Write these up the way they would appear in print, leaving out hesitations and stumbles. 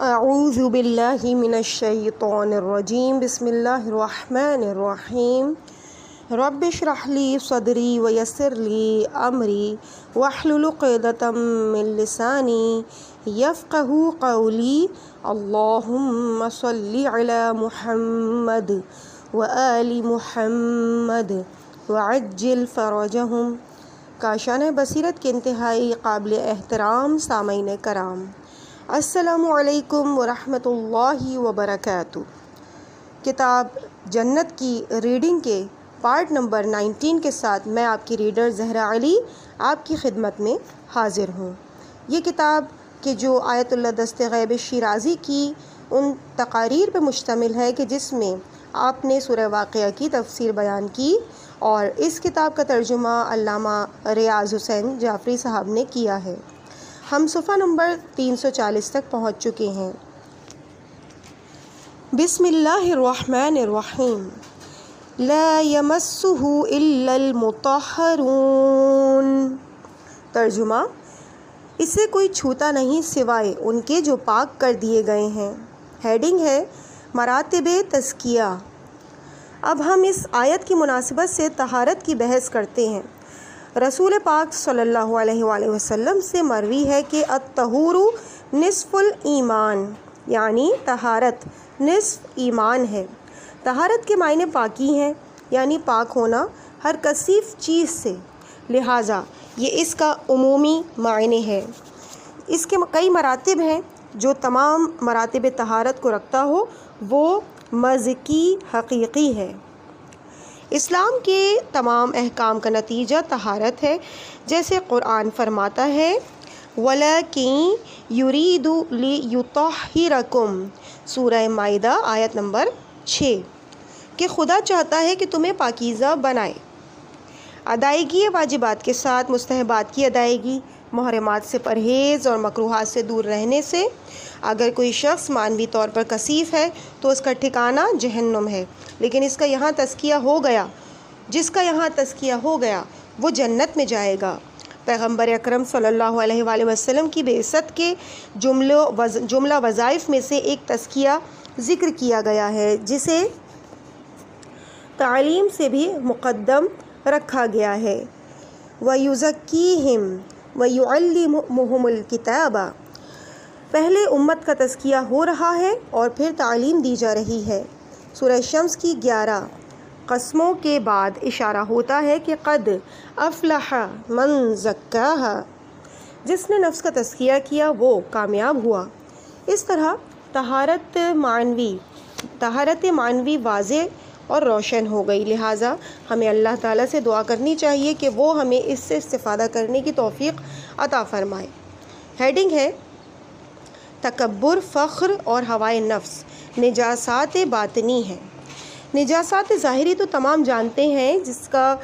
اعوذ باللہ من الشیطان الرجیم بسم اللہ الرحمن الرحیم رب اشرح لی صدری ویسر لی امری واحلل عقدۃ من لسانی یفقہوا قولی اللہم صلی علی محمد وآل محمد وعجل فرجہم۔ کاشانہ بصیرت کے انتہائی قابل احترام سامعین کرام، السلام علیکم ورحمۃ اللہ وبرکاتہ۔ کتاب جنت کی ریڈنگ کے پارٹ نمبر 19 کے ساتھ میں آپ کی ریڈر زہرا علی آپ کی خدمت میں حاضر ہوں۔ یہ کتاب کہ جو آیت اللہ دست غیب شیرازی کی ان تقاریر پر مشتمل ہے کہ جس میں آپ نے سورہ واقعہ کی تفسیر بیان کی، اور اس کتاب کا ترجمہ علامہ ریاض حسین جعفری صاحب نے کیا ہے۔ ہم صفحہ نمبر 340 تک پہنچ چکے ہیں۔ بسم اللہ الرحمن الرحیم۔ لا یمسہ الا المطہرون۔ ترجمہ: اسے کوئی چھوتا نہیں سوائے ان کے جو پاک کر دیے گئے ہیں۔ ہیڈنگ ہے مراتب تزکیہ۔ اب ہم اس آیت کی مناسبت سے طہارت کی بحث کرتے ہیں۔ رسول پاک صلی اللہ علیہ وآلہ وسلم سے مروی ہے کہ الطہور نصف الایمان، یعنی طہارت نصف ایمان ہے۔ طہارت کے معنی پاکی ہیں، یعنی پاک ہونا ہر کثیف چیز سے، لہٰذا یہ اس کا عمومی معنی ہے۔ اس کے کئی مراتب ہیں، جو تمام مراتب طہارت کو رکھتا ہو وہ مزکی حقیقی ہے۔ اسلام کے تمام احکام کا نتیجہ طہارت ہے، جیسے قرآن فرماتا ہے وَلَٰكِن يُرِيدُ لِيُطَہِّرَكُمْ، سورہ مائدہ آیت نمبر 6، کہ خدا چاہتا ہے کہ تمہیں پاکیزہ بنائے۔ ادائیگی واجبات کے ساتھ مستحبات کی ادائیگی، محرمات سے پرہیز اور مکروہات سے دور رہنے سے۔ اگر کوئی شخص معنوی طور پر کثیف ہے تو اس کا ٹھکانہ جہنم ہے، لیکن جس کا یہاں تزکیہ ہو گیا وہ جنت میں جائے گا۔ پیغمبر اکرم صلی اللہ علیہ وآلہ وسلم کی بعثت کے جملہ وظائف میں سے ایک تزکیہ ذکر کیا گیا ہے، جسے تعلیم سے بھی مقدم رکھا گیا ہے۔ وَيُزَكِّيهِمْ وَيُعَلِّمُهُمُ الْكِتَابَ۔ پہلے امت کا تزکیہ ہو رہا ہے اور پھر تعلیم دی جا رہی ہے۔ سورہ شمس کی 11 قسموں کے بعد اشارہ ہوتا ہے کہ قد افلح من زکاہا، جس نے نفس کا تزکیہ کیا وہ کامیاب ہوا۔ اس طرح طہارت معنوی واضح اور روشن ہو گئی، لہٰذا ہمیں اللہ تعالیٰ سے دعا کرنی چاہیے کہ وہ ہمیں اس سے استفادہ کرنے کی توفیق عطا فرمائے۔ ہیڈنگ ہے تکبر، فخر اور ہوائے نفس نجاسات باطنی ہے۔ نجاسات ظاہری تو تمام جانتے ہیں، جس کا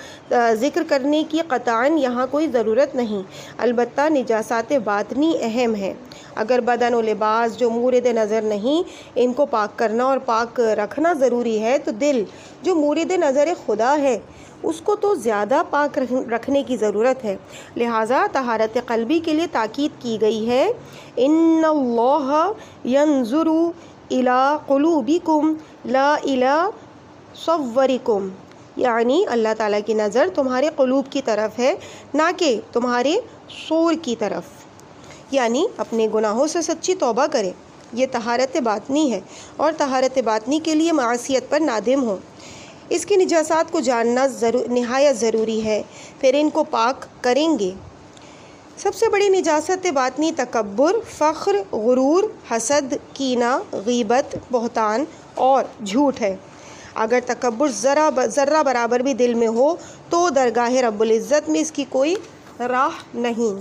ذکر کرنے کی قطعاً یہاں کوئی ضرورت نہیں، البتہ نجاسات باطنی اہم ہیں۔ اگر بدن و لباس جو مورد نظر نہیں، ان کو پاک کرنا اور پاک رکھنا ضروری ہے، تو دل جو مورد نظر خدا ہے اس کو تو زیادہ پاک رکھنے کی ضرورت ہے۔ لہٰذا طہارت قلبی کے لیے تاکید کی گئی ہے، ان اللہ ینظر الی قلوبکم لا الی صورکم، یعنی اللہ تعالیٰ کی نظر تمہارے قلوب کی طرف ہے، نہ کہ تمہارے صور کی طرف، یعنی اپنے گناہوں سے سچی توبہ کرے۔ یہ طہارت باطنی ہے، اور طہارت باطنی کے لیے معصیت پر نادم ہو۔ اس کی نجاسات کو جاننا نہایت ضروری ہے، پھر ان کو پاک کریں گے۔ سب سے بڑی نجاست باطنی تکبر، فخر، غرور، حسد، کینہ، غیبت، بہتان اور جھوٹ ہے۔ اگر تکبر ذرہ برابر بھی دل میں ہو تو درگاہ رب العزت میں اس کی کوئی راہ نہیں۔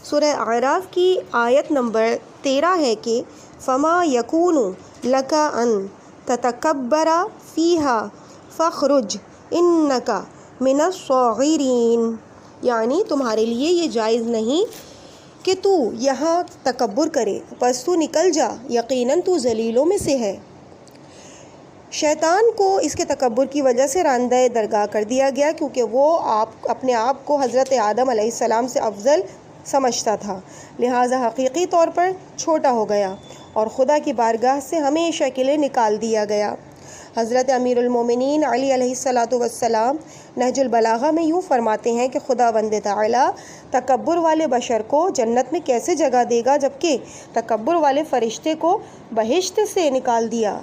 سورہ اعراف کی آیت نمبر 13 ہے کہ فَمَا يَكُونُ لَكَ أَن تَتَكَبَّرَ فِيهَا فَاخْرُجْ إِنَّكَ مِنَ الصَّاغِرِينَ، یعنی تمہارے لیے یہ جائز نہیں کہ تو یہاں تکبر کرے، پس تو نکل جا، یقیناً تو ذلیلوں میں سے ہے۔ شیطان کو اس کے تکبر کی وجہ سے راندہ درگاہ کر دیا گیا، کیونکہ وہ اپنے آپ کو حضرت آدم علیہ السلام سے افضل سمجھتا تھا، لہٰذا حقیقی طور پر چھوٹا ہو گیا اور خدا کی بارگاہ سے ہمیشہ کے لیے نکال دیا گیا۔ حضرت امیر المومنین علی علیہ الصلاۃ والسلام نہج البلاغہ میں یوں فرماتے ہیں کہ خداوند تعالیٰ تکبر والے بشر کو جنت میں کیسے جگہ دے گا جبکہ تکبر والے فرشتے کو بہشت سے نکال دیا۔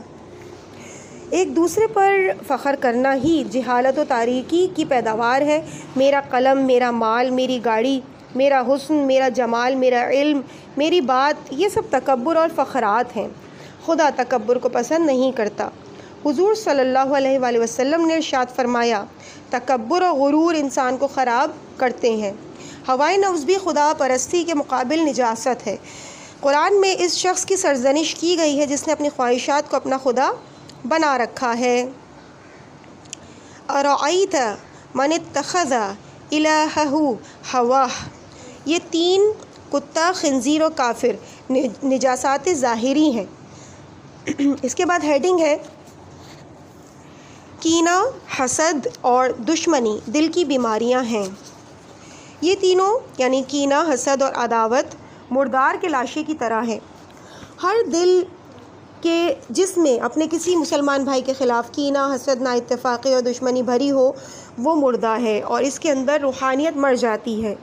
ایک دوسرے پر فخر کرنا ہی جہالت و تاریکی کی پیداوار ہے۔ میرا قلم، میرا مال، میری گاڑی، میرا حسن، میرا جمال، میرا علم، میری بات، یہ سب تکبر اور فخرات ہیں۔ خدا تکبر کو پسند نہیں کرتا۔ حضور صلی اللہ علیہ وآلہ وسلم نے ارشاد فرمایا، تکبر اور غرور انسان کو خراب کرتے ہیں۔ ہوائے نفس بھی خدا پرستی کے مقابل نجاست ہے۔ قرآن میں اس شخص کی سرزنش کی گئی ہے جس نے اپنی خواہشات کو اپنا خدا بنا رکھا ہے۔ ارأیت من اتخذ الہہ ہواہ، یہ تین کتا، خنزیر اور کافر نجاسات ظاہری ہیں۔ اس کے بعد ہیڈنگ ہے کینہ، حسد اور دشمنی دل کی بیماریاں ہیں۔ یہ تینوں یعنی کینہ، حسد اور عداوت مردار کے لاشے کی طرح ہے۔ ہر دل کہ جس میں اپنے کسی مسلمان بھائی کے خلاف کینہ، حسد، نا اتفاقی اور دشمنی بھری ہو وہ مردہ ہے اور اس کے اندر روحانیت مر جاتی ہے۔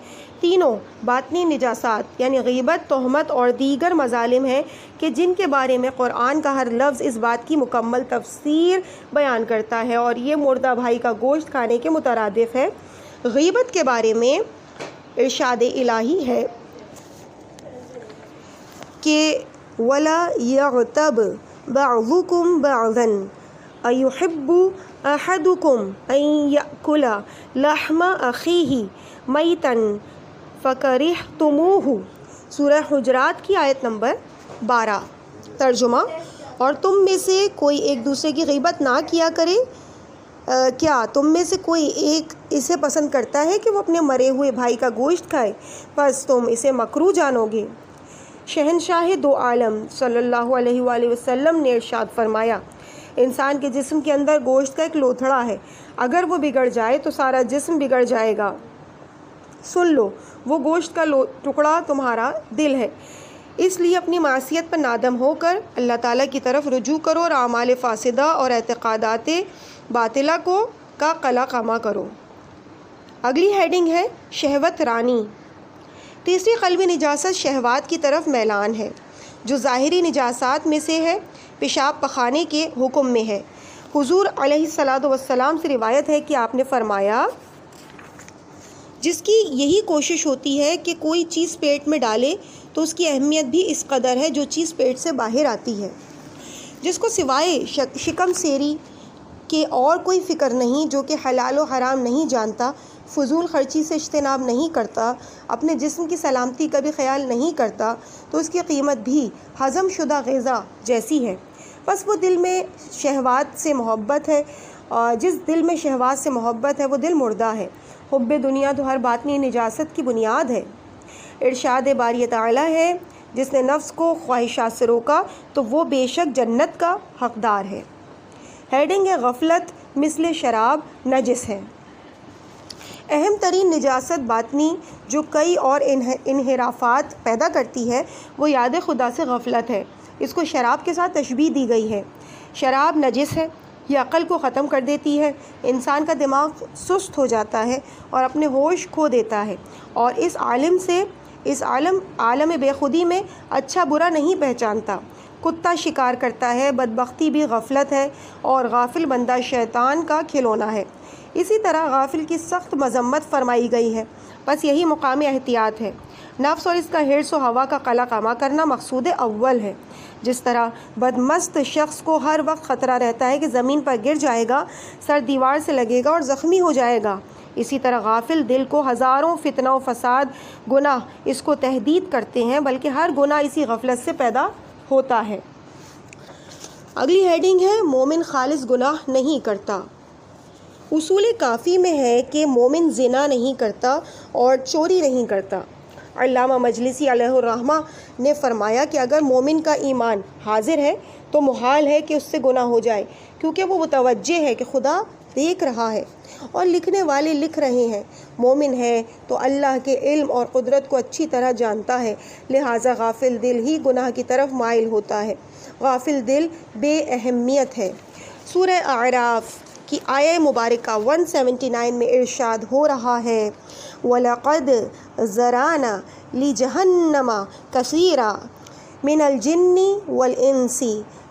تینوں باطنی نجاسات یعنی غیبت، تہمت اور دیگر مظالم ہیں کہ جن کے بارے میں قرآن کا ہر لفظ اس بات کی مکمل تفسیر بیان کرتا ہے اور یہ مردہ بھائی کا گوشت کھانے کے مترادف ہے۔ غیبت کے بارے میں ارشاد الہی ہے کہ وَلَا يَغْتَبْ بَعْضُكُمْ بَعْضًا أَيُحِبُّ أَحَدُكُمْ أَن يَأْكُلَ لَحْمَ أَخِيهِ مَيْتًا فَكَرِهْتُمُوهُ، سورہ حجرات کی آیت نمبر 12۔ ترجمہ، اور تم میں سے کوئی ایک دوسرے کی غیبت نہ کیا کرے۔ کیا تم میں سے کوئی ایک اسے پسند کرتا ہے کہ وہ اپنے مرے ہوئے بھائی کا گوشت کھائے؟ پس تم اسے مکروہ جانو گے۔ شہنشاہ دو عالم صلی اللہ علیہ وآلہ وسلم نے ارشاد فرمایا، انسان کے جسم کے اندر گوشت کا ایک لوتھڑا ہے، اگر وہ بگڑ جائے تو سارا جسم بگڑ جائے گا۔ سن لو، وہ گوشت کا ٹکڑا تمہارا دل ہے، اس لیے اپنی معصیت پر نادم ہو کر اللہ تعالیٰ کی طرف رجوع کرو اور اعمال فاسدہ اور اعتقادات باطلہ کا قلع خامہ کرو۔ اگلی ہیڈنگ ہے شہوت رانی۔ تیسری قلبی نجاست شہوات کی طرف میلان ہے، جو ظاہری نجاسات میں سے ہے، پیشاب پخانے کے حکم میں ہے۔ حضور علیہ الصلاۃ والسلام سے روایت ہے کہ آپ نے فرمایا، جس کی یہی کوشش ہوتی ہے کہ کوئی چیز پیٹ میں ڈالے تو اس کی اہمیت بھی اس قدر ہے جو چیز پیٹ سے باہر آتی ہے۔ جس کو سوائے شکم سیری کے اور کوئی فکر نہیں، جو کہ حلال و حرام نہیں جانتا، فضول خرچی سے اجتناب نہیں کرتا، اپنے جسم کی سلامتی کا بھی خیال نہیں کرتا، تو اس کی قیمت بھی ہضم شدہ غذا جیسی ہے۔ بس وہ دل میں شہوات سے محبت ہے، اور جس دل میں شہوات سے محبت ہے وہ دل مردہ ہے۔ حب دنیا تو ہر باطنی نجاست کی بنیاد ہے۔ ارشاد باری تعالیٰ ہے، جس نے نفس کو خواہشات سے روکا تو وہ بے شک جنت کا حقدار ہے۔ ہیڈنگ ہے غفلت مثل شراب نجس ہے۔ اہم ترین نجاست باطنی جو کئی اور انحرافات پیدا کرتی ہے وہ یاد خدا سے غفلت ہے۔ اس کو شراب کے ساتھ تشبیہ دی گئی ہے۔ شراب نجس ہے، یہ عقل کو ختم کر دیتی ہے، انسان کا دماغ سست ہو جاتا ہے اور اپنے ہوش کھو دیتا ہے، اور اس عالم بے خودی میں اچھا برا نہیں پہچانتا۔ کتا شکار کرتا ہے، بدبختی بھی غفلت ہے، اور غافل بندہ شیطان کا کھلونا ہے۔ اسی طرح غافل کی سخت مذمت فرمائی گئی ہے، بس یہی مقام احتیاط ہے۔ نفس اور اس کا حرص و ہوا کا قلع خامہ کرنا مقصود اول ہے۔ جس طرح بدمست شخص کو ہر وقت خطرہ رہتا ہے کہ زمین پر گر جائے گا، سر دیوار سے لگے گا اور زخمی ہو جائے گا، اسی طرح غافل دل کو ہزاروں فتنہ و فساد گناہ اس کو تہدید کرتے ہیں، بلکہ ہر گناہ اسی غفلت سے پیدا ہوتا ہے۔ اگلی ہیڈنگ ہے مومن خالص گناہ نہیں کرتا۔ اصول کافی میں ہے کہ مومن زنا نہیں کرتا اور چوری نہیں کرتا۔ علامہ مجلسی علیہ الرحمہ نے فرمایا کہ اگر مومن کا ایمان حاضر ہے تو محال ہے کہ اس سے گناہ ہو جائے، کیونکہ وہ متوجہ ہے کہ خدا دیکھ رہا ہے اور لکھنے والے لکھ رہے ہیں۔ مومن ہے تو اللہ کے علم اور قدرت کو اچھی طرح جانتا ہے، لہٰذا غافل دل ہی گناہ کی طرف مائل ہوتا ہے، غافل دل بے اہمیت ہے۔ سورہ اعراف کی آیہ مبارکہ 179 میں ارشاد ہو رہا ہے وَلَقَدْ ذَرَأْنَا لِجَهَنَّمَ كَثِيرًا مِنَ الْجِنِّ وَالْإِنسِ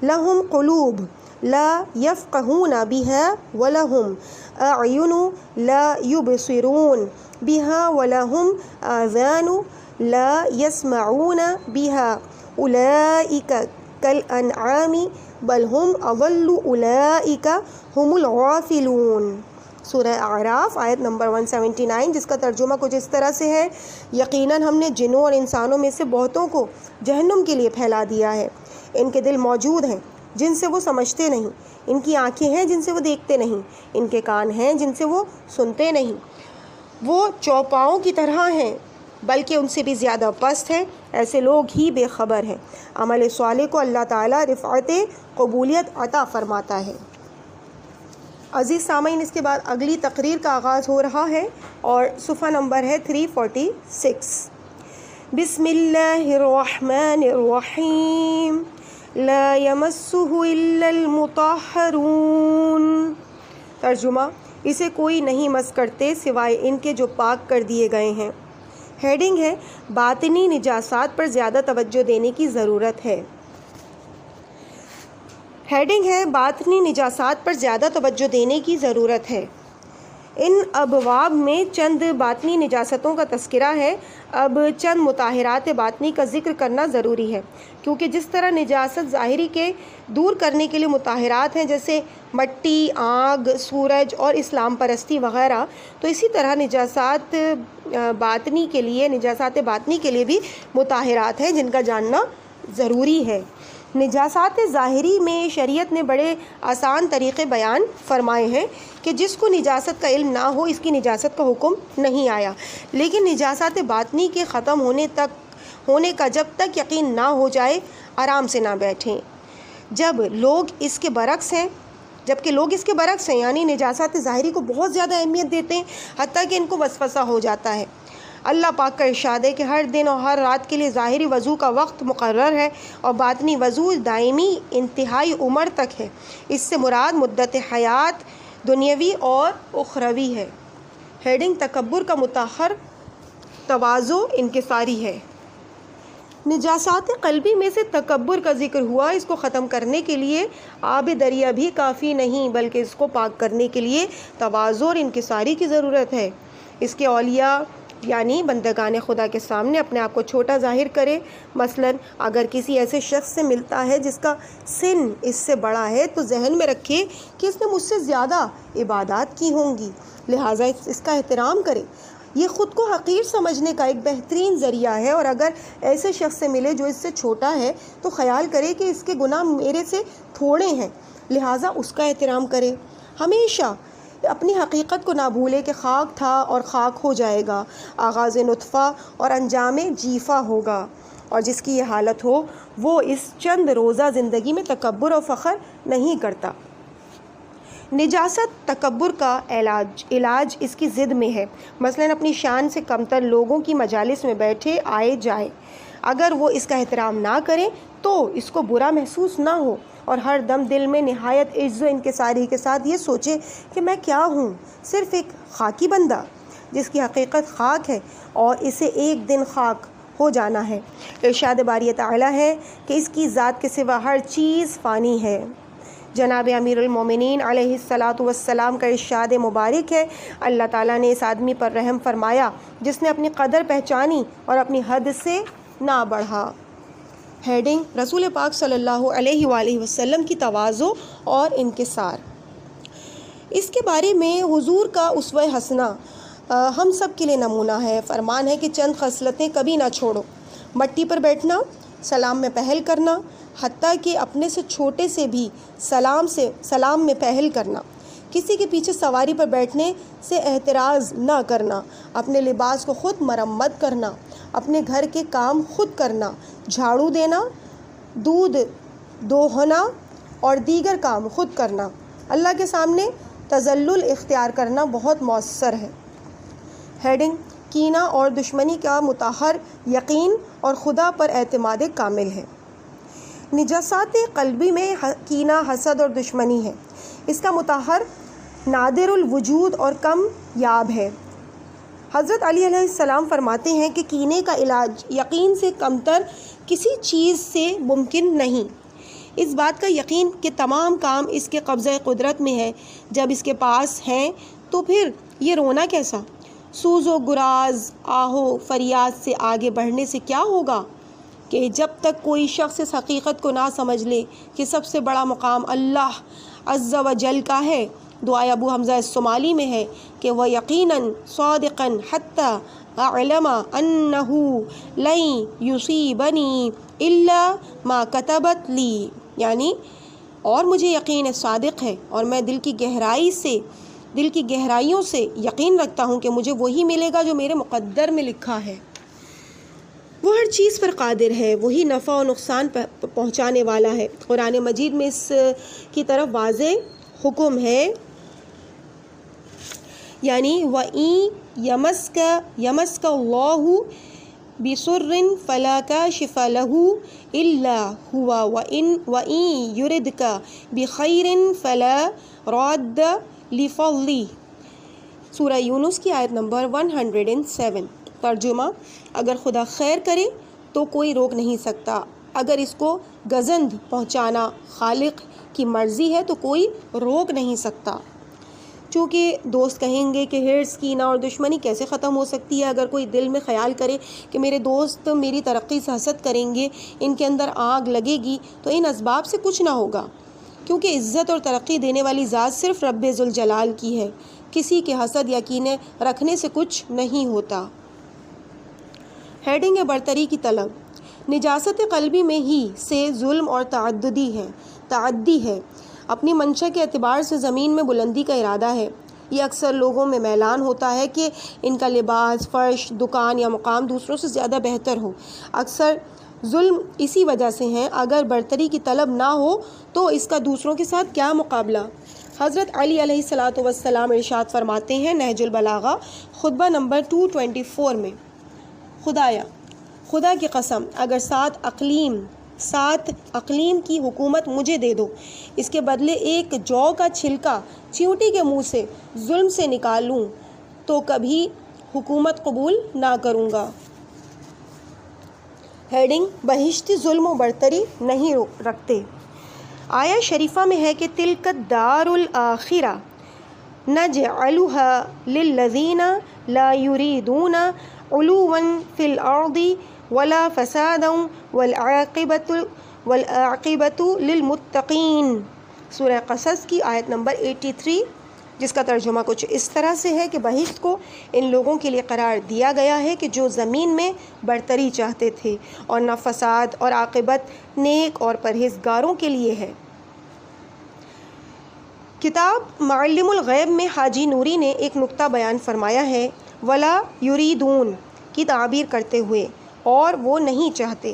لَهُمْ قُلُوبٌ لَا يَفْقَهُونَ بِهَا وَلَهُمْ أَعْيُنٌ لَا يُبْصِرُونَ بِهَا وَلَهُمْ آذَانٌ لَا يَسْمَعُونَ بِهَا أُولَئِكَ كَالْأَنْعَامِ بل ہم اضل اولئک ہم الغافلون۔ سورہ اعراف آیت نمبر 179، جس کا ترجمہ کچھ اس طرح سے ہے، یقیناً ہم نے جنوں اور انسانوں میں سے بہتوں کو جہنم کے لیے پھیلا دیا ہے۔ ان کے دل موجود ہیں جن سے وہ سمجھتے نہیں، ان کی آنکھیں ہیں جن سے وہ دیکھتے نہیں، ان کے کان ہیں جن سے وہ سنتے نہیں، وہ چوپاؤں کی طرح ہیں بلکہ ان سے بھی زیادہ پست ہیں، ایسے لوگ ہی بے خبر ہیں۔ عمل صالح کو اللہ تعالیٰ رفعت قبولیت عطا فرماتا ہے۔ عزیز سامعین، اس کے بعد اگلی تقریر کا آغاز ہو رہا ہے اور صفحہ نمبر ہے 346۔ بسم اللہ الرحمن الرحیم لا یمسہ الا المطہرون۔ ترجمہ، اسے کوئی نہیں مس کرتے سوائے ان کے جو پاک کر دیے گئے ہیں۔ ہیڈنگ ہے باطنی نجاسات پر زیادہ توجہ دینے کی ضرورت ہے۔ ہیڈنگ ہے باطنی نجاسات پر زیادہ توجہ دینے کی ضرورت ہے۔ ان ابواب میں چند باطنی نجاستوں کا تذکرہ ہے، اب چند مطہرات باطنی کا ذکر کرنا ضروری ہے، کیونکہ جس طرح نجاست ظاہری کے دور کرنے کے لیے مطہرات ہیں جیسے مٹی، آگ، سورج اور اسلام پرستی وغیرہ، تو اسی طرح نجاسات باطنی کے لیے بھی مطہرات ہیں جن کا جاننا ضروری ہے۔ نجاسات ظاہری میں شریعت نے بڑے آسان طریقے بیان فرمائے ہیں کہ جس کو نجاست کا علم نہ ہو اس کی نجاست کا حکم نہیں آیا، لیکن نجاسات باطنی کے ختم ہونے کا جب تک یقین نہ ہو جائے آرام سے نہ بیٹھیں۔ جبکہ لوگ اس کے برعکس ہیں، یعنی نجاسات ظاہری کو بہت زیادہ اہمیت دیتے ہیں، حتیٰ کہ ان کو وسوسہ ہو جاتا ہے۔ اللہ پاک کا ارشاد ہے کہ ہر دن اور ہر رات کے لیے ظاہری وضو کا وقت مقرر ہے اور باطنی وضو دائمی انتہائی عمر تک ہے۔ اس سے مراد مدت حیات دنیاوی اور اخروی ہے۔ ہیڈنگ تکبر کا مطہر تواضع انکساری ہے۔ نجاسات قلبی میں سے تکبر کا ذکر ہوا، اس کو ختم کرنے کے لیے آب دریا بھی کافی نہیں بلکہ اس کو پاک کرنے کے لیے تواضع اور انکساری کی ضرورت ہے۔ اس کے اولیاء یعنی بندگان خدا کے سامنے اپنے آپ کو چھوٹا ظاہر کرے، مثلاً اگر کسی ایسے شخص سے ملتا ہے جس کا سن اس سے بڑا ہے تو ذہن میں رکھے کہ اس نے مجھ سے زیادہ عبادات کی ہوں گی، لہٰذا اس کا احترام کرے۔ یہ خود کو حقیر سمجھنے کا ایک بہترین ذریعہ ہے، اور اگر ایسے شخص سے ملے جو اس سے چھوٹا ہے تو خیال کرے کہ اس کے گناہ میرے سے تھوڑے ہیں، لہٰذا اس کا احترام کرے۔ ہمیشہ اپنی حقیقت کو نہ بھولے کہ خاک تھا اور خاک ہو جائے گا، آغاز نطفہ اور انجام جیفہ ہوگا، اور جس کی یہ حالت ہو وہ اس چند روزہ زندگی میں تکبر اور فخر نہیں کرتا۔ نجاست تکبر کا علاج اس کی ضد میں ہے، مثلاً اپنی شان سے کمتر لوگوں کی مجالس میں بیٹھے آئے جائے، اگر وہ اس کا احترام نہ کریں تو اس کو برا محسوس نہ ہو، اور ہر دم دل میں نہایت عجز و انکساری کے ساتھ یہ سوچے کہ میں کیا ہوں، صرف ایک خاکی بندہ جس کی حقیقت خاک ہے اور اسے ایک دن خاک ہو جانا ہے۔ ارشاد باری تعالیٰ ہے کہ اس کی ذات کے سوا ہر چیز فانی ہے۔ جناب امیر المومنین علیہ الصلاۃ والسلام کا ارشاد مبارک ہے، اللہ تعالیٰ نے اس آدمی پر رحم فرمایا جس نے اپنی قدر پہچانی اور اپنی حد سے نہ بڑھا۔ ہیڈنگ رسول پاک صلی اللہ علیہ وآلہ وسلم کی تواضع اور انکسار۔ اس کے بارے میں حضور کا اسوہ حسنہ ہم سب کے لیے نمونہ ہے۔ فرمان ہے کہ چند خصلتیں کبھی نہ چھوڑو، مٹی پر بیٹھنا، سلام میں پہل کرنا، حتیٰ کہ اپنے سے چھوٹے سے بھی سلام میں پہل کرنا، کسی کے پیچھے سواری پر بیٹھنے سے اعتراض نہ کرنا، اپنے لباس کو خود مرمت کرنا، اپنے گھر کے کام خود کرنا، جھاڑو دینا، دودھ دوہنا اور دیگر کام خود کرنا، اللہ کے سامنے تذلل اختیار کرنا بہت مؤثر ہے۔ ہیڈنگ: کینہ اور دشمنی کا مطہر یقین اور خدا پر اعتماد کامل ہے۔ نجاسات قلبی میں کینہ، حسد اور دشمنی ہے۔ اس کا مطہر نادر الوجود اور کم یاب ہے۔ حضرت علی علیہ السلام فرماتے ہیں کہ کینے کا علاج یقین سے کمتر کسی چیز سے ممکن نہیں۔ اس بات کا یقین کہ تمام کام اس کے قبضہ قدرت میں ہے جب اس کے پاس ہیں تو پھر یہ رونا کیسا؟ سوز و گراز، آہو فریاد سے آگے بڑھنے سے کیا ہوگا کہ جب تک کوئی شخص اس حقیقت کو نہ سمجھ لے کہ سب سے بڑا مقام اللہ عز و جل کا ہے۔ دعائے ابو حمزہ الصومالی میں ہے کہ وہ یقیناً صادقاً حتی اعلم انہ لن یصیبنی الا ما کتبت لی، یعنی اور مجھے یقین صادق ہے اور میں دل کی گہرائیوں سے یقین رکھتا ہوں کہ مجھے وہی ملے گا جو میرے مقدر میں لکھا ہے۔ وہ ہر چیز پر قادر ہے، وہی نفع و نقصان پہنچانے والا ہے۔ قرآن مجید میں اس کی طرف واضح حکم ہے، یعنی وَإِن يَمَسْكَ اللَّهُ بِضُرٍّ فَلَا كَاشِفَ لَهُ إِلَّا هُوَ وَإِن يُرِدْكَ بِخَيْرٍ فَلَا رَادَّ لِفَضْلِهِ۔ سورہ یونس کی آیت نمبر 107۔ ترجمہ: اگر خدا خیر کرے تو کوئی روک نہیں سکتا، اگر اس کو گزند پہنچانا خالق کی مرضی ہے تو کوئی روک نہیں سکتا۔ چونکہ دوست کہیں گے کہ ہرس، کینہ اور دشمنی کیسے ختم ہو سکتی ہے؟ اگر کوئی دل میں خیال کرے کہ میرے دوست میری ترقی سے حسد کریں گے، ان کے اندر آگ لگے گی، تو ان اسباب سے کچھ نہ ہوگا، کیونکہ عزت اور ترقی دینے والی ذات صرف رب ذوالجلال کی ہے۔ کسی کے حسد یا کینے رکھنے سے کچھ نہیں ہوتا۔ ہیڈنگ ہے: برتری کی طلب۔ نجاست قلبی میں ہی سے ظلم اور تعدی ہے۔ اپنی منشا کے اعتبار سے زمین میں بلندی کا ارادہ ہے۔ یہ اکثر لوگوں میں میلان ہوتا ہے کہ ان کا لباس، فرش، دکان یا مقام دوسروں سے زیادہ بہتر ہو۔ اکثر ظلم اسی وجہ سے ہیں۔ اگر برتری کی طلب نہ ہو تو اس کا دوسروں کے ساتھ کیا مقابلہ؟ حضرت علی علیہ السلام ارشاد فرماتے ہیں نہج البلاغہ خطبہ نمبر 224 میں، خدا کی قسم اگر 7 اقلیم کی حکومت مجھے دے دو، اس کے بدلے ایک جو کا چھلکا چیونٹی کے منہ سے ظلم سے نکالوں تو کبھی حکومت قبول نہ کروں گا۔ ہیڈنگ: بہشتی ظلم و برتری نہیں رکھتے۔ آیہ شریفہ میں ہے کہ تلک الدار الآخرہ نجعلها للذین لا یریدون علوا فی الارض ولا فسادا والعاقبۃ للمتقین۔ سورہ قصص کی آیت نمبر 83، جس کا ترجمہ کچھ اس طرح سے ہے کہ بہشت کو ان لوگوں کے لیے قرار دیا گیا ہے کہ جو زمین میں برتری چاہتے تھے، اور نہ فساد، اور عاقبت نیک اور پرہیزگاروں کے لیے ہے۔ کتاب معلم الغیب میں حاجی نوری نے ایک نکتہ بیان فرمایا ہے، ولا یریدون کی تعبیر کرتے ہوئے، اور وہ نہیں چاہتے،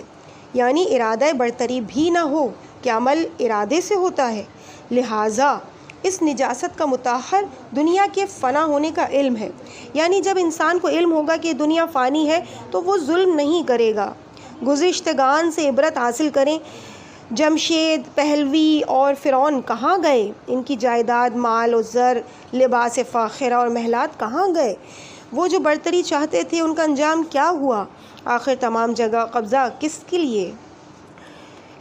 یعنی ارادہ برتری بھی نہ ہو کہ عمل ارادے سے ہوتا ہے۔ لہٰذا اس نجاست کا مطہر دنیا کے فنا ہونے کا علم ہے، یعنی جب انسان کو علم ہوگا کہ دنیا فانی ہے تو وہ ظلم نہیں کرے گا۔ گزشتگان سے عبرت حاصل کریں۔ جمشید پہلوی اور فرعون کہاں گئے؟ ان کی جائیداد، مال و زر، لباس فاخرہ اور محلات کہاں گئے؟ وہ جو برتری چاہتے تھے ان کا انجام کیا ہوا؟ آخر تمام جگہ قبضہ کس کے لیے؟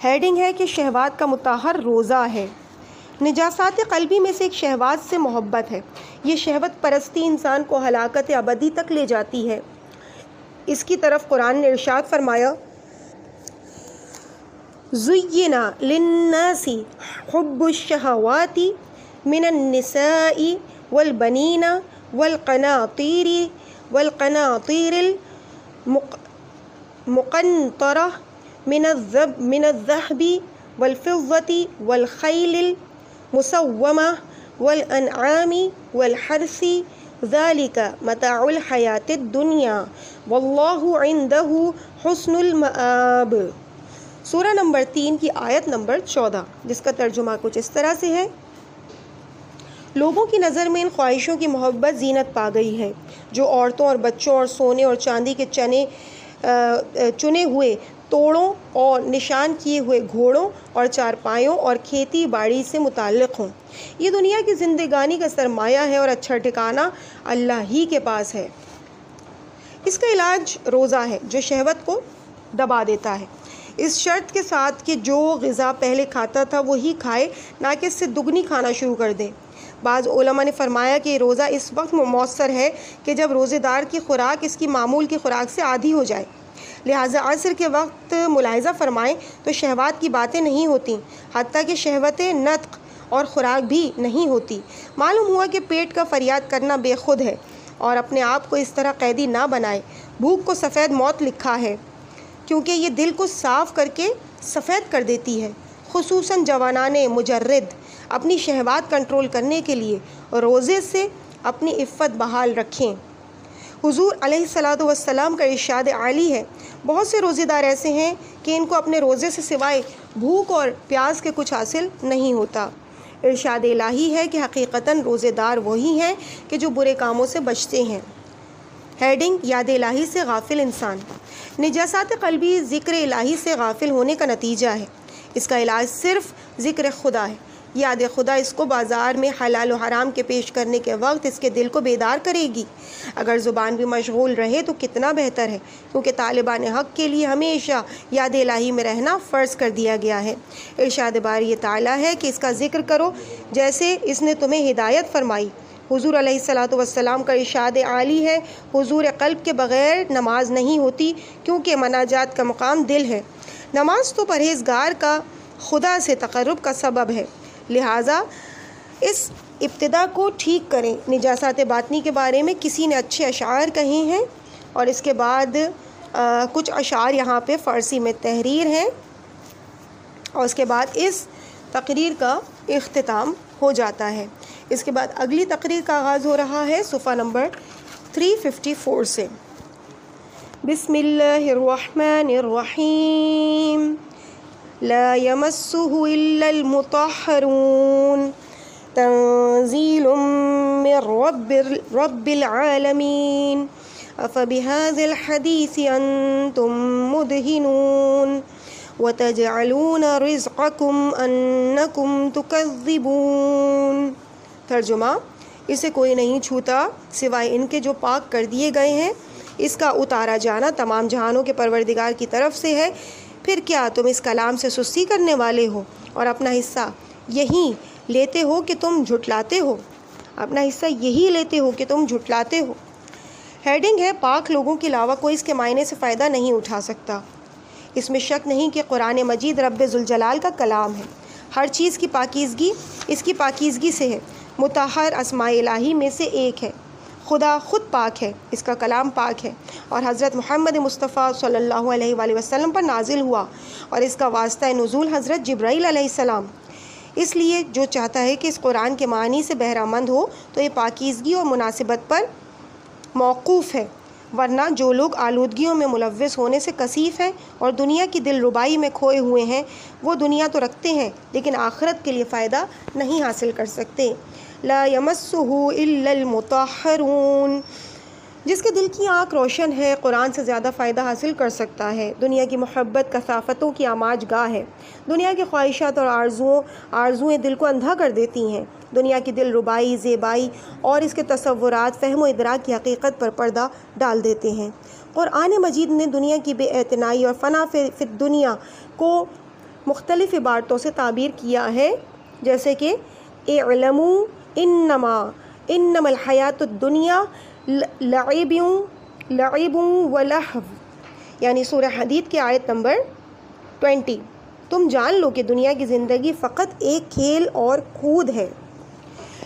ہیڈنگ ہے کہ شہوات کا مطہر روزہ ہے۔ نجاسات قلبی میں سے ایک شہوات سے محبت ہے۔ یہ شہوت پرستی انسان کو ہلاکت ابدی تک لے جاتی ہے۔ اس کی طرف قرآن نے ارشاد فرمایا، زُيِّنَ لِلنَّاسِ حُبُّ الشَّهَوَاتِ مِنَ النِّسَاءِ وَالْبَنِينَ وَالْقَنَاطِيرِ الْمُقَنطَرَةِ مِنَ الذَّهَبِ وَالْفِضَّةِ وَالْخَيْلِ الْمُسَوَّمَةِ وَالْأَنْعَامِ وَالْحَرْثِ ذَلِكَ مَتَاعُ الْحَيَاةِ الدُّنْيَا وَاللَّهُ عِندَهُ حُسْنُ الْمَآبِ۔ سورہ نمبر 3 کی آیت نمبر 14، جس کا ترجمہ کچھ اس طرح سے ہے، لوگوں کی نظر میں ان خواہشوں کی محبت زینت پا گئی ہے جو عورتوں اور بچوں اور سونے اور چاندی کے چنے ہوئے توڑوں اور نشان کیے ہوئے گھوڑوں اور چارپائیوں اور کھیتی باڑی سے متعلق ہوں۔ یہ دنیا کی زندگانی کا سرمایہ ہے اور اچھا ٹھکانہ اللہ ہی کے پاس ہے۔ اس کا علاج روزہ ہے جو شہوت کو دبا دیتا ہے، اس شرط کے ساتھ کہ جو غذا پہلے کھاتا تھا وہی کھائے، نہ کہ اس سے دگنی کھانا شروع کر دے۔ بعض علماء نے فرمایا کہ روزہ اس وقت مؤثر ہے کہ جب روزے دار کی خوراک اس کی معمول کی خوراک سے عادی ہو جائے، لہٰذا عصر کے وقت ملاحظہ فرمائیں تو شہوات کی باتیں نہیں ہوتی، حتیٰ کہ شہوت نطق اور خوراک بھی نہیں ہوتی۔ معلوم ہوا کہ پیٹ کا فریاد کرنا بے خود ہے، اور اپنے آپ کو اس طرح قیدی نہ بنائے۔ بھوک کو سفید موت لکھا ہے کیونکہ یہ دل کو صاف کر کے سفید کر دیتی ہے۔ خصوصاً جوانان مجرد اپنی شہوات کنٹرول کرنے کے لیے روزے سے اپنی عفت بحال رکھیں۔ حضور علیہ الصلاۃ والسلام کا ارشاد عالی ہے، بہت سے روزے دار ایسے ہیں کہ ان کو اپنے روزے سے سوائے بھوک اور پیاس کے کچھ حاصل نہیں ہوتا۔ ارشاد الہی ہے کہ حقیقتاً روزے دار وہی ہیں کہ جو برے کاموں سے بچتے ہیں۔ ہیڈنگ: یاد الہی سے غافل انسان۔ نجاسات قلبی ذکر الہی سے غافل ہونے کا نتیجہ ہے۔ اس کا علاج صرف ذکر خدا ہے۔ یاد خدا اس کو بازار میں حلال و حرام کے پیش کرنے کے وقت اس کے دل کو بیدار کرے گی۔ اگر زبان بھی مشغول رہے تو کتنا بہتر ہے، کیونکہ طالبان حق کے لیے ہمیشہ یاد الہی میں رہنا فرض کر دیا گیا ہے۔ ارشاد باری تعالیٰ ہے کہ اس کا ذکر کرو جیسے اس نے تمہیں ہدایت فرمائی۔ حضور علیہ الصلاۃ والسلام کا ارشاد عالی ہے، حضور قلب کے بغیر نماز نہیں ہوتی، کیونکہ مناجات کا مقام دل ہے۔ نماز تو پرہیزگار کا خدا سے تقرب کا سبب ہے، لہٰذا اس ابتدا کو ٹھیک کریں۔ نجاسات باطنی کے بارے میں کسی نے اچھے اشعار کہے ہیں، اور اس کے بعد کچھ اشعار یہاں پہ فارسی میں تحریر ہیں، اور اس کے بعد اس تقریر کا اختتام ہو جاتا ہے۔ اس کے بعد اگلی تقریر کا آغاز ہو رہا ہے صفحہ نمبر 354 سے۔ بسم اللہ الرحمن الرحیم۔ لا يمسه إلا المطهرون تنزيل من رب العالمين أفبهذا الحديث أنتم مدهنون وتجعلون رزقكم أنكم تكذبون۔ ترجمہ: اسے کوئی نہیں چھوتا سوائے ان کے جو پاک کر دیے گئے ہیں، اس کا اتارا جانا تمام جہانوں کے پروردگار کی طرف سے ہے، پھر کیا تم اس کلام سے سستی کرنے والے ہو اور اپنا حصہ یہی لیتے ہو کہ تم جھٹلاتے ہو؟ اپنا حصہ یہی لیتے ہو کہ تم جھٹلاتے ہو۔ ہیڈنگ ہے: پاک لوگوں کے علاوہ کوئی اس کے معنی سے فائدہ نہیں اٹھا سکتا۔ اس میں شک نہیں کہ قرآن مجید رب ذوالجلال کا کلام ہے۔ ہر چیز کی پاکیزگی اس کی پاکیزگی سے ہے۔ مطہر اسماء الہی میں سے ایک ہے۔ خدا خود پاک ہے، اس کا کلام پاک ہے، اور حضرت محمد مصطفیٰ صلی اللہ علیہ وآلہ وسلم پر نازل ہوا، اور اس کا واسطہ نزول حضرت جبرائیل علیہ السلام۔ اس لیے جو چاہتا ہے کہ اس قرآن کے معنی سے بہرہ مند ہو تو یہ پاکیزگی اور مناسبت پر موقوف ہے، ورنہ جو لوگ آلودگیوں میں ملوث ہونے سے کثیف ہیں اور دنیا کی دل ربائی میں کھوئے ہوئے ہیں، وہ دنیا تو رکھتے ہیں لیکن آخرت کے لیے فائدہ نہیں حاصل کر سکتے۔ لا یمسہ الا المطہرون۔ جس کے دل کی آنکھ روشن ہے قرآن سے زیادہ فائدہ حاصل کر سکتا ہے۔ دنیا کی محبت کثافتوں کی آماج گاہ ہے۔ دنیا کی خواہشات اور آرزوئیں دل کو اندھا کر دیتی ہیں۔ دنیا کی دل ربائی، زیبائی اور اس کے تصورات فہم و ادراک کی حقیقت پر پردہ ڈال دیتے ہیں۔ قرآن مجید نے دنیا کی بے اعتنائی اور فنا فی دنیا کو مختلف عبارتوں سے تعبیر کیا ہے، جیسے کہ اعلموا انما الحیات الدنیا لعب و لہو، یعنی سورہ حدید کی آیت نمبر 20۔ تم جان لو کہ دنیا کی زندگی فقط ایک کھیل اور کود ہے۔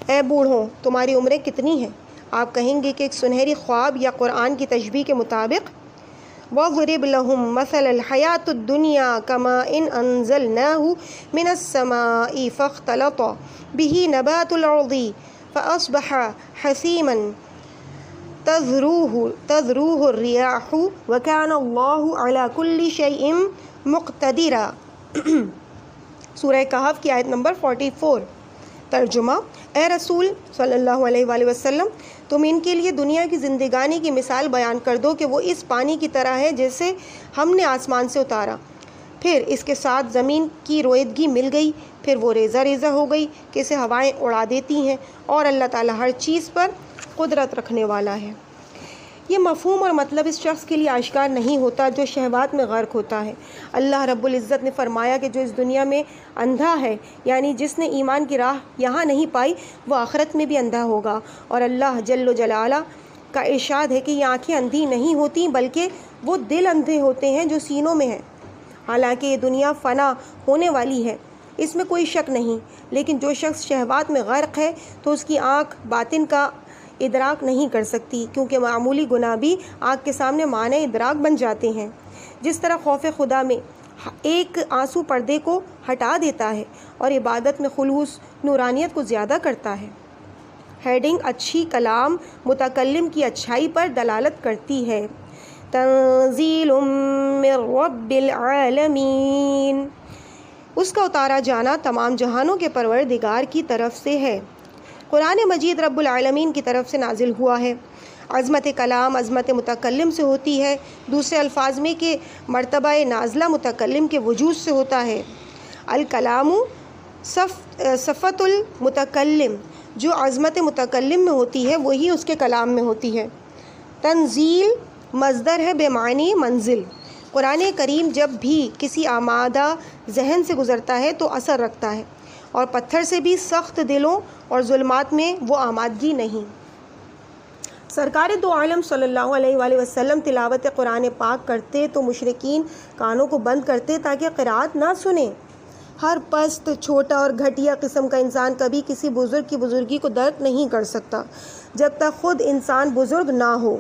اے بوڑھوں، تمہاری عمریں کتنی ہیں؟ آپ کہیں گے کہ ایک سنہری خواب یا قرآن کی تشبیہ کے مطابق وَاضْرِبْ لَهُم مَثَلَ الْحَيَاةِ الدُّنْيَا كَمَاءٍ أَنزَلْنَاهُ مِنَ السَّمَاءِ فَاخْتَلَطَ بِهِ نَبَاتُ الْأَرْضِ فَأَصْبَحَ حَسِيمًا تَذْرُوهُ الرِّيَاحُ وَكَانَ اللَّهُ عَلَى كُلِّ شَيْءٍ مُقْتَدِرًا۔ سورہ کہف کی آیت نمبر 44۔ ترجمہ: اے رسول صلی اللہ علیہ وآلہ وسلم، تم ان کے لیے دنیا کی زندگانی کی مثال بیان کر دو کہ وہ اس پانی کی طرح ہے جسے ہم نے آسمان سے اتارا، پھر اس کے ساتھ زمین کی رویدگی مل گئی، پھر وہ ریزہ ریزہ ہو گئی کہ اسے ہوائیں اڑا دیتی ہیں، اور اللہ تعالیٰ ہر چیز پر قدرت رکھنے والا ہے۔ یہ مفہوم اور مطلب اس شخص کے لیے آشکار نہیں ہوتا جو شہوات میں غرق ہوتا ہے۔ اللہ رب العزت نے فرمایا کہ جو اس دنیا میں اندھا ہے، یعنی جس نے ایمان کی راہ یہاں نہیں پائی، وہ آخرت میں بھی اندھا ہوگا۔ اور اللہ جل جلالہ کا ارشاد ہے کہ یہ آنکھیں اندھی نہیں ہوتی بلکہ وہ دل اندھے ہوتے ہیں جو سینوں میں ہیں۔ حالانکہ یہ دنیا فنا ہونے والی ہے، اس میں کوئی شک نہیں، لیکن جو شخص شہوات میں غرق ہے تو اس کی آنکھ باطن کا ادراک نہیں کر سکتی، کیونکہ معمولی گناہ بھی آنکھ کے سامنے مانع ادراک بن جاتے ہیں۔ جس طرح خوف خدا میں ایک آنسو پردے کو ہٹا دیتا ہے اور عبادت میں خلوص نورانیت کو زیادہ کرتا ہے۔ ہیڈنگ: اچھی کلام متکلم کی اچھائی پر دلالت کرتی ہے۔ تنزیل من رب العالمین، اس کا اتارا جانا تمام جہانوں کے پروردگار کی طرف سے ہے۔ قرآن مجید رب العالمین کی طرف سے نازل ہوا ہے۔ عظمت کلام عظمت متکلم سے ہوتی ہے، دوسرے الفاظ میں کہ مرتبہ نازلہ متکلم کے وجود سے ہوتا ہے۔ الکلام صفت المتکلم، جو عظمت متکلم میں ہوتی ہے وہی اس کے کلام میں ہوتی ہے۔ تنزیل مصدر ہے بمعنی منزل۔ قرآن کریم جب بھی کسی آمادہ ذہن سے گزرتا ہے تو اثر رکھتا ہے، اور پتھر سے بھی سخت دلوں اور ظلمات میں وہ آمادگی نہیں۔ سرکار دو عالم صلی اللہ علیہ وآلہ وسلم تلاوت قرآن پاک کرتے تو مشرکین کانوں کو بند کرتے تاکہ قرأت نہ سنیں۔ ہر پست، چھوٹا اور گھٹیا قسم کا انسان کبھی کسی بزرگ کی بزرگی کو درک نہیں کر سکتا جب تک خود انسان بزرگ نہ ہو۔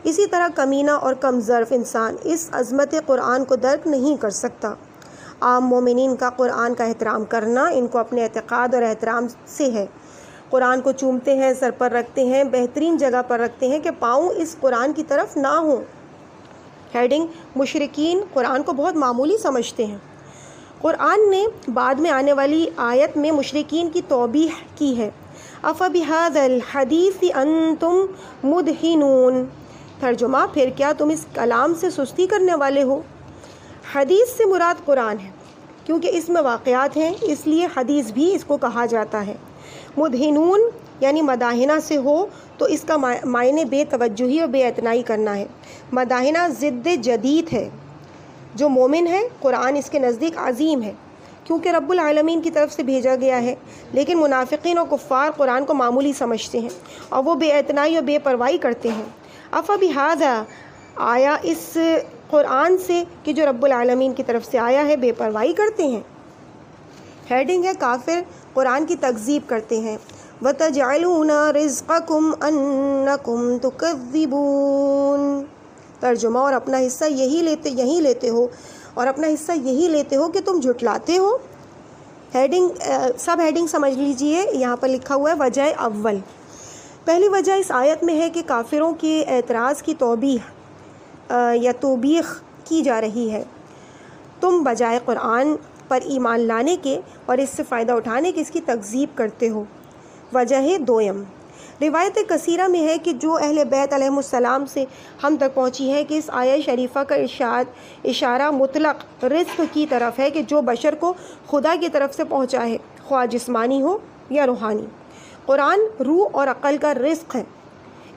اسی طرح کمینہ اور کم ظرف انسان اس عظمت قرآن کو درک نہیں کر سکتا۔ عام مومنین کا قرآن کا احترام کرنا ان کو اپنے اعتقاد اور احترام سے ہے۔ قرآن کو چومتے ہیں، سر پر رکھتے ہیں، بہترین جگہ پر رکھتے ہیں کہ پاؤں اس قرآن کی طرف نہ ہوں۔ ہیڈنگ: مشرکین قرآن کو بہت معمولی سمجھتے ہیں۔ قرآن نے بعد میں آنے والی آیت میں مشرکین کی توبیخ کی ہے۔ افبہذا الحدیث انتم مدہنون، ترجمہ: پھر کیا تم اس کلام سے سستی کرنے والے ہو؟ حدیث سے مراد قرآن ہے، کیونکہ اس میں واقعات ہیں، اس لیے حدیث بھی اس کو کہا جاتا ہے۔ مدہنون یعنی مداحنہ سے ہو تو اس کا معنی بے توجہی اور بے اعتنائی کرنا ہے۔ مداحنہ ضد جدید ہے۔ جو مومن ہے قرآن اس کے نزدیک عظیم ہے، کیونکہ رب العالمین کی طرف سے بھیجا گیا ہے، لیکن منافقین اور کفار قرآن کو معمولی سمجھتے ہیں اور وہ بے اعتنائی اور بے پرواہی کرتے ہیں۔ افبہذا، آیا اس قرآن سے کہ جو رب العالمین کی طرف سے آیا ہے بے پرواہی کرتے ہیں؟ ہیڈنگ ہے: کافر قرآن کی تکذیب کرتے ہیں۔ وَتَجْعَلُونَ رِزْقَكُمْ أَنَّكُمْ تُكَذِّبُونَ، ترجمہ: اور اپنا حصہ یہی لیتے ہو اور اپنا حصہ یہی لیتے ہو کہ تم جھٹلاتے ہو۔ ہیڈنگ سب ہیڈنگ سمجھ لیجئے، یہاں پر لکھا ہوا ہے وجہ اول۔ پہلی وجہ اس آیت میں ہے کہ کافروں کے اعتراض کی توبیخ کی جا رہی ہے۔ تم بجائے قرآن پر ایمان لانے کے اور اس سے فائدہ اٹھانے کے اس کی تکذیب کرتے ہو۔ وجہ دوم، روایت کثیرہ میں ہے کہ جو اہل بیت علیہم السلام سے ہم تک پہنچی ہے کہ اس آیت شریفہ کا اشارہ مطلق رزق کی طرف ہے کہ جو بشر کو خدا کی طرف سے پہنچا ہے، خواہ جسمانی ہو یا روحانی۔ قرآن روح اور عقل کا رزق ہے،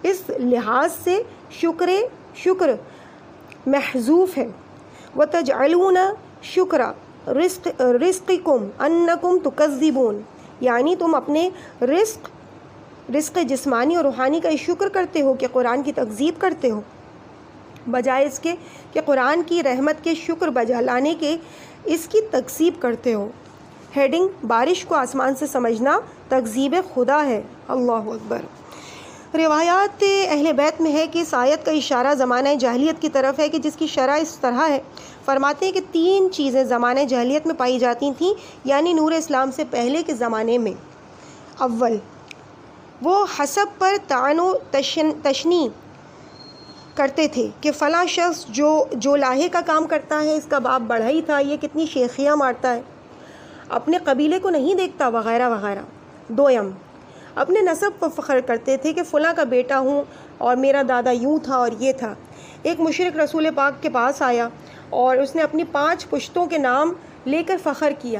اس لحاظ سے شکر محذوف ہے۔ وَتَجْعَلُونَ شُكْرَ رِزْقِكُمْ أَنَّكُمْ تُكَذِّبُونَ، یعنی تم اپنے رزق جسمانی اور روحانی کا شکر کرتے ہو کہ قرآن کی تکذیب کرتے ہو، بجائے اس کے کہ قرآن کی رحمت کے شکر بجا لانے کے اس کی تکذیب کرتے ہو۔ ہیڈنگ: بارش کو آسمان سے سمجھنا تکذیب خدا ہے۔ اللہ اکبر۔ روایات اہل بیت میں ہے کہ اس آیت کا اشارہ زمانہ جاہلیت کی طرف ہے کہ جس کی شرح اس طرح ہے۔ فرماتے ہیں کہ 3 چیزیں زمانہ جاہلیت میں پائی جاتی تھیں، یعنی نور اسلام سے پہلے کے زمانے میں۔ اول، وہ حسب پر طعن و تشنیع کرتے تھے کہ فلاں شخص جو لاہے کا کام کرتا ہے اس کا باپ بڑھئی تھا، یہ کتنی شیخیاں مارتا ہے، اپنے قبیلے کو نہیں دیکھتا، وغیرہ وغیرہ۔ دویم، اپنے نسب پر فخر کرتے تھے کہ فلاں کا بیٹا ہوں اور میرا دادا یوں تھا اور یہ تھا۔ ایک مشرک رسول پاک کے پاس آیا اور اس نے اپنی 5 پشتوں کے نام لے کر فخر کیا۔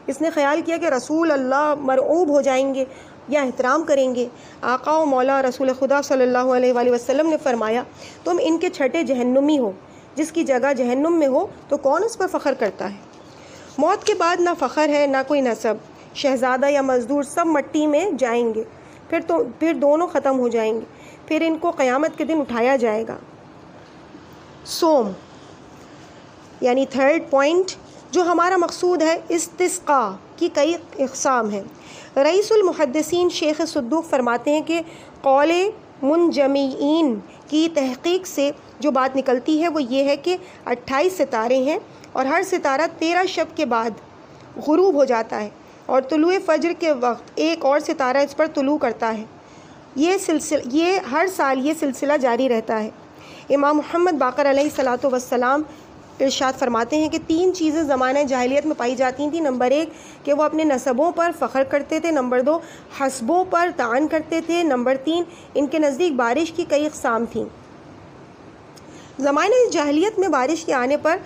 اس نے خیال کیا کہ رسول اللہ مرعوب ہو جائیں گے یا احترام کریں گے۔ آقا و مولا رسول خدا صلی اللہ علیہ وآلہ وسلم نے فرمایا، تم ان کے چھٹے جہنمی ہو، جس کی جگہ جہنم میں ہو تو کون اس پر فخر کرتا ہے؟ موت کے بعد نہ فخر ہے نہ کوئی نسب، شہزادہ یا مزدور سب مٹی میں جائیں گے، پھر دونوں ختم ہو جائیں گے، پھر ان کو قیامت کے دن اٹھایا جائے گا۔ سوم یعنی 3rd پوائنٹ جو ہمارا مقصود ہے، استسقاء کی کئی اقسام ہیں۔ رئیس المحدثین شیخ صدوق فرماتے ہیں کہ قول منجمعین کی تحقیق سے جو بات نکلتی ہے وہ یہ ہے کہ 28 ستارے ہیں اور ہر ستارہ 13 شب کے بعد غروب ہو جاتا ہے اور طلوع فجر کے وقت ایک اور ستارہ اس پر طلوع کرتا ہے۔ یہ ہر سال یہ سلسلہ جاری رہتا ہے۔ امام محمد باقر علیہ الصلاۃ والسلام ارشاد فرماتے ہیں کہ 3 چیزیں زمانہ جاہلیت میں پائی جاتی تھیں۔ نمبر 1 کہ وہ اپنے نسبوں پر فخر کرتے تھے، نمبر 2 حسبوں پر طعن کرتے تھے، نمبر 3 ان کے نزدیک بارش کی کئی اقسام تھیں۔ زمانہ جاہلیت میں بارش کے آنے پر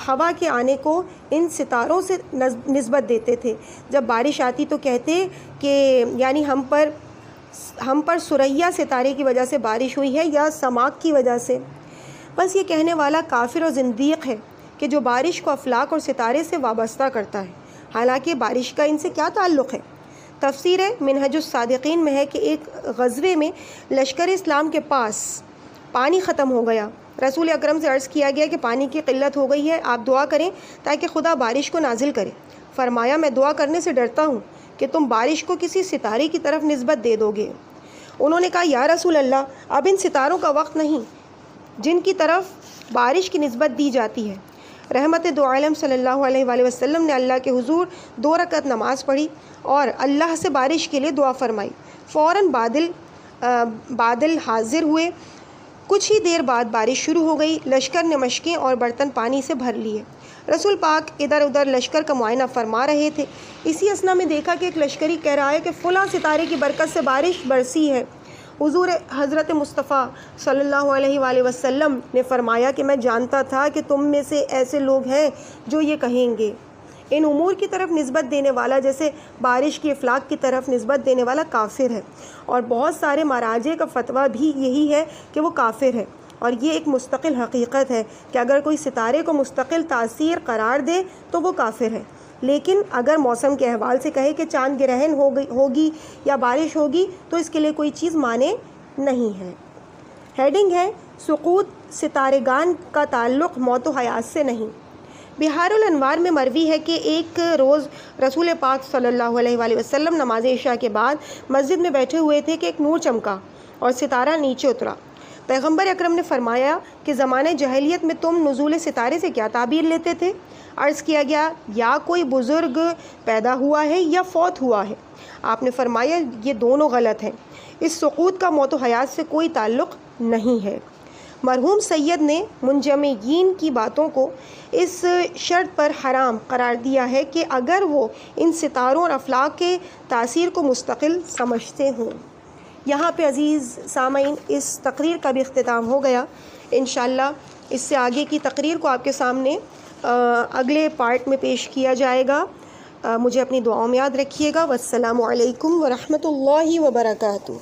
ہوا کے آنے کو ان ستاروں سے نسبت دیتے تھے۔ جب بارش آتی تو کہتے کہ یعنی ہم پر سریا ستارے کی وجہ سے بارش ہوئی ہے یا سماک کی وجہ سے۔ بس یہ کہنے والا کافر اور زندیق ہے کہ جو بارش کو افلاک اور ستارے سے وابستہ کرتا ہے، حالانکہ بارش کا ان سے کیا تعلق ہے؟ تفسیر منہج الصادقین میں ہے کہ ایک غزوے میں لشکر اسلام کے پاس پانی ختم ہو گیا۔ رسول اکرم سے عرض کیا گیا کہ پانی کی قلت ہو گئی ہے، آپ دعا کریں تاکہ خدا بارش کو نازل کرے۔ فرمایا، میں دعا کرنے سے ڈرتا ہوں کہ تم بارش کو کسی ستارے کی طرف نسبت دے دو گے۔ انہوں نے کہا، یا رسول اللہ، اب ان ستاروں کا وقت نہیں جن کی طرف بارش کی نسبت دی جاتی ہے۔ رحمت دو عالم صلی اللہ علیہ وآلہ وسلم نے اللہ کے حضور 2 رکعت نماز پڑھی اور اللہ سے بارش کے لیے دعا فرمائی۔ فوراً بادل حاضر ہوئے۔ کچھ ہی دیر بعد بارش شروع ہو گئی۔ لشکر نے مشکیں اور برتن پانی سے بھر لیے۔ رسول پاک ادھر ادھر لشکر کا معائنہ فرما رہے تھے۔ اسی اثنا میں دیکھا کہ ایک لشکری کہہ رہا ہے کہ فلاں ستارے کی برکت سے بارش برسی ہے۔ حضور حضرت مصطفیٰ صلی اللہ علیہ وآلہ وسلم نے فرمایا کہ میں جانتا تھا کہ تم میں سے ایسے لوگ ہیں جو یہ کہیں گے۔ ان امور کی طرف نسبت دینے والا، جیسے بارش کی افلاک کی طرف نسبت دینے والا کافر ہے، اور بہت سارے مراجع کا فتویٰ بھی یہی ہے کہ وہ کافر ہے۔ اور یہ ایک مستقل حقیقت ہے کہ اگر کوئی ستارے کو مستقل تاثیر قرار دے تو وہ کافر ہے، لیکن اگر موسم کے احوال سے کہے کہ چاند گرہن ہوگی یا بارش ہوگی تو اس کے لیے کوئی چیز مانے نہیں ہے۔ ہیڈنگ ہے، سقوط ستارے گان کا تعلق موت و حیات سے نہیں۔ بہار الانوار میں مروی ہے کہ ایک روز رسول پاک صلی اللہ علیہ وآلہ وسلم نماز عشاء کے بعد مسجد میں بیٹھے ہوئے تھے کہ ایک نور چمکا اور ستارہ نیچے اترا۔ پیغمبر اکرم نے فرمایا کہ زمانہ جاہلیت میں تم نزول ستارے سے کیا تعبیر لیتے تھے؟ عرض کیا گیا، یا کوئی بزرگ پیدا ہوا ہے یا فوت ہوا ہے۔ آپ نے فرمایا، یہ دونوں غلط ہیں، اس سقوط کا موت و حیات سے کوئی تعلق نہیں ہے۔ مرحوم سید نے منجمعین کی باتوں کو اس شرط پر حرام قرار دیا ہے کہ اگر وہ ان ستاروں اور افلاک کے تاثیر کو مستقل سمجھتے ہوں۔ یہاں پہ عزیز سامعین اس تقریر کا بھی اختتام ہو گیا۔ انشاءاللہ اس سے آگے کی تقریر کو آپ کے سامنے اگلے پارٹ میں پیش کیا جائے گا۔ مجھے اپنی دعاؤں میں یاد رکھیے گا۔ والسلام علیکم ورحمۃ اللہ وبرکاتہ۔